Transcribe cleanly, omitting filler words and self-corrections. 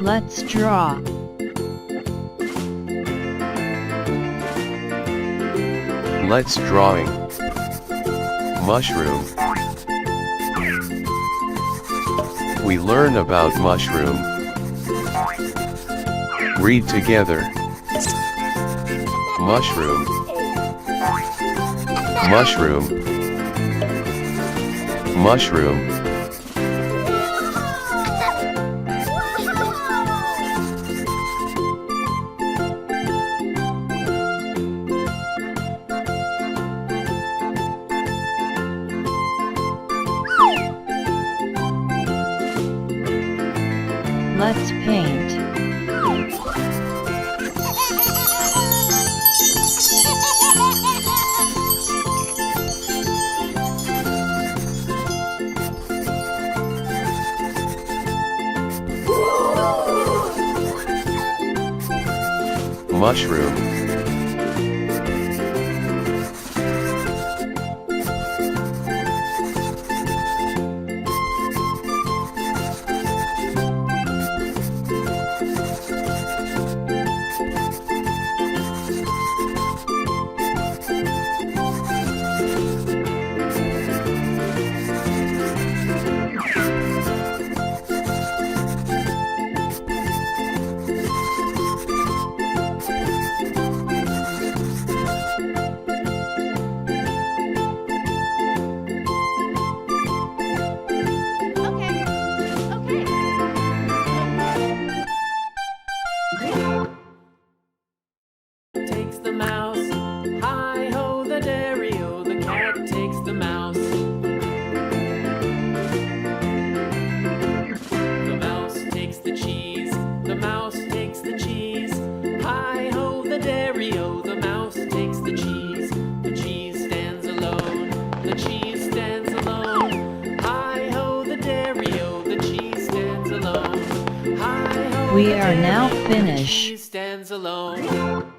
Let's draw. Let's drawing. Mushroom. We learn about mushroom. Read together. Mushroom. Mushroom. Mushroom. Let's paint. Mushroom. Takes the mouse, hi-ho the dairy-o, the cat takes the mouse. The mouse takes the cheese, the mouse takes the cheese, hi-ho the dairy-o, the mouse takes the cheese. The cheese stands alone, the cheese stands alone, hi-ho the dairy-o, the cheese stands alone, hi-ho We the are now dairy-o, finished. the cheese stands alone.